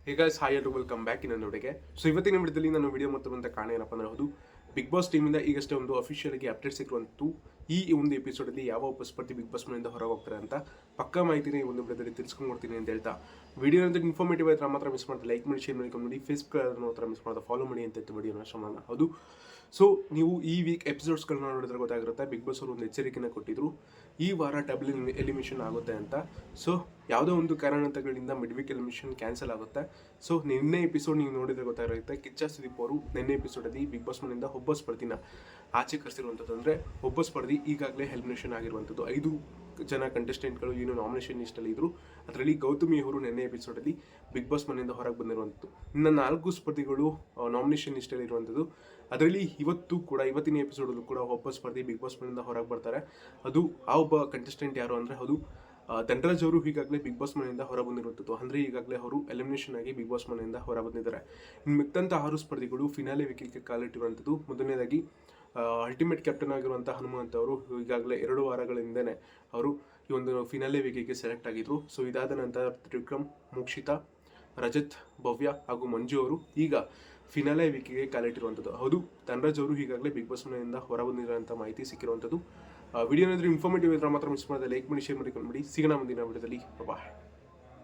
Hey guys, hi ಎಲ್ಲರೂ, welcome back ಇನ್ನೊಂದು ವಿಡಿಯೋಗೆ. ಸೊ ಇವತ್ತಿನ ವಿಡಿಯೋದಲ್ಲಿ ನಾನು ವಿಡಿಯೋ ಮಾಡ್ತಿರುವಂಥ ಕಾರಣ ಏನಪ್ಪ ಅಂದರೆ ಹೌದು, ಬಿಗ್ ಬಾಸ್ ಟೀಮಿಂದ ಈಗಷ್ಟೇ ಒಂದು ಅಫಿಷಿಯಲ್ ಆಗಿ ಅಪ್ಡೇಟ್ ಸಿಕ್ಕಿರುವಂಥದ್ದು. ಈ ಒಂದು ಎಪಿಸೋಡಲ್ಲಿ ಯಾವ ಉಪಸ್ಪರ್ಧಿ ಬಿಗ್ ಬಾಸ್ ಮನೆಯಿಂದ ಹೊರಗೆ ಹೋಗ್ತಾರೆ ಅಂತ ಪಕ್ಕಾ ಮಾಹಿತಿನ ಈ ಒಂದು ವಿಡಿಯೋದಲ್ಲಿ ತಿಳಿಸ್ಕೊಂಡ್ಕೊಡ್ತೀನಿ ಅಂತ ಹೇಳ್ತಾ, ವಿಡಿಯೋ ಅಂದರೆ ಇನ್ಫಾರ್ಮೇಟಿವ್ ಆಯ್ತು ಮಾತ್ರ ಮಿಸ್ ಮಾಡ್ತಾ ಲೈಕ್ ಮಾಡಿ, ಶೇರ್ ಮಾಡಿ, ಕಮೆಂಟ್ ಮಾಡಿ, ಫೇಸ್ಬುಕ್ ಹತ್ರ ಮಿಸ್ ಮಾಡ್ತಾ ಫಾಲೋ ಮಾಡಿ ಅಂತ ಇತ್ತು ವಿಡಿಯೋನ ಶ್ರಮನ. ಹೌದು, ಸೊ ನೀವು ಈ ವೀಕ್ ಎಪಿಸೋಡ್ಸ್ಗಳನ್ನ ನೋಡಿದ್ರೆ ಗೊತ್ತಾಗಿರುತ್ತೆ. ಬಿಗ್ ಬಾಸ್ ಅವರು ಒಂದು ಎಚ್ಚರಿಕೆನ ಕೊಟ್ಟಿದ್ರು, ಈ ವಾರ ಡಬಲ್ ಎಲಿಮಿನೇಷನ್ ಆಗುತ್ತೆ ಅಂತ. ಸೊ ಯಾವುದೋ ಒಂದು ಕಾರಣಗಳಿಂದ ಮಿಡ್ ವೀಕ್ ಎಲಿಮಿನೇಷನ್ ಕ್ಯಾನ್ಸಲ್ ಆಗುತ್ತೆ. ಸೊ ನಿನ್ನೆ ಎಪಿಸೋಡ್ ನೀವು ನೋಡಿದ್ರೆ ಗೊತ್ತಾಗಿರುತ್ತೆ, ಕಿಚ್ಚ ಸುದೀಪ್ ಅವರು ನಿನ್ನೆ ಎಪಿಸೋಡಲ್ಲಿ ಬಿಗ್ ಬಾಸ್ ಮನೆಯಿಂದ ಒಬ್ಬ ಸ್ಪರ್ಧಿನ ಆಚೆ ಕರೆಸಿರುವಂಥದ್ದು. ಅಂದರೆ ಒಬ್ಬ ಸ್ಪರ್ಧಿ ಈಗಾಗಲೇ ಎಲಿಮಿನೇಷನ್ ಆಗಿರುವಂಥದ್ದು. 5 ಜನ ಕಂಟೆಸ್ಟೆಂಟ್ಗಳು ಏನು ನಾಮಿನೇಷನ್ ಲಿಸ್ಟಲ್ಲಿ ಇದ್ರು, ಅದರಲ್ಲಿ ಗೌತಮಿ ಅವರು ನಿನ್ನೆ ಎಪಿಸೋಡಲ್ಲಿ ಬಿಗ್ ಬಾಸ್ ಮನೆಯಿಂದ ಹೊರಗೆ ಬಂದಿರುವಂಥದ್ದು. ಇನ್ನು 4 ಸ್ಪರ್ಧಿಗಳು ನಾಮಿನೇಷನ್ ಲಿಸ್ಟಲ್ಲಿ ಇರುವಂಥದ್ದು. ಅದರಲ್ಲಿ ಇವತ್ತಿನ ಎಪಿಸೋಡಲ್ಲೂ ಕೂಡ ಒಬ್ಬ ಸ್ಪರ್ಧಿ ಬಿಗ್ ಬಾಸ್ ಮನೆಯಿಂದ ಹೊರಗೆ ಬರ್ತಾರೆ. ಅದು ಆ ಒಬ್ಬ ಕಂಟೆಸ್ಟೆಂಟ್ ಯಾರು ಅಂದರೆ ಅದು ಧನರಾಜ್ ಅವರು ಈಗಾಗಲೇ ಬಿಗ್ ಬಾಸ್ ಮನೆಯಿಂದ ಹೊರ ಬಂದಿರುವಂಥದ್ದು. ಅಂದರೆ ಈಗಾಗಲೇ ಅವರು ಎಲಿಮಿನೇಷನ್ ಆಗಿ ಬಿಗ್ ಬಾಸ್ ಮನೆಯಿಂದ ಹೊರ ಬಂದಿದ್ದಾರೆ. ಇನ್ನು ಮಿಕ್ಕಂಥ 6 ಸ್ಪರ್ಧಿಗಳು ಫಿನಾಲೆ ವೀಕಿಗೆ ಕಾಲಿಟ್ಟಿರುವಂಥದ್ದು. ಮೊದಲನೇದಾಗಿ ಅಲ್ಟಿಮೇಟ್ ಕ್ಯಾಪ್ಟನ್ ಆಗಿರುವಂಥ ಹನುಮಂತ್ ಅವರು ಈಗಾಗಲೇ 2 ವಾರಗಳಿಂದನೇ ಅವರು ಈ ಒಂದು ಫಿನಾಲೆ ವೀಕಿಗೆ ಸೆಲೆಕ್ಟ್ ಆಗಿದ್ರು. ಸೊ ಇದಾದ ನಂತರ ತ್ರಿವಿಕ್ರಮ್, ಮೋಕ್ಷಿತಾ, ರಜತ್, ಭವ್ಯ ಹಾಗೂ ಮಂಜು ಅವರು ಈಗ ಫಿನಾಲೆ ವೀಕಿಗೆ ಕಾಲಿಟ್ಟಿರುವಂಥದ್ದು. ಹೌದು, ಧನರಾಜ್ ಅವರು ಈಗಾಗಲೇ ಬಿಗ್ ಬಾಸ್ ಮನೆಯಿಂದ ಹೊರ ಬಂದಿರೋಂಥ ಮಾಹಿತಿ ಸಿಕ್ಕಿರುವಂಥದ್ದು. ವಿಡಿಯೋ ಏನಾದರೂ ಇನ್ಫಾರ್ಮೇಟಿವ್ ಇದ್ರೆ ಮಾತ್ರ ಮಿಸ್ ಮಾಡಿದೆ ಲೈಕ್ ಮಾಡಿ, ಶೇರ್ ಮಾಡಿ, ಕಮೆಂಟ್ ಮಾಡಿ. ಸಿಗೋಣ ಮುಂದಿನ ವಿಡಿಯೋದಲ್ಲಿ. ಬಾಯ್.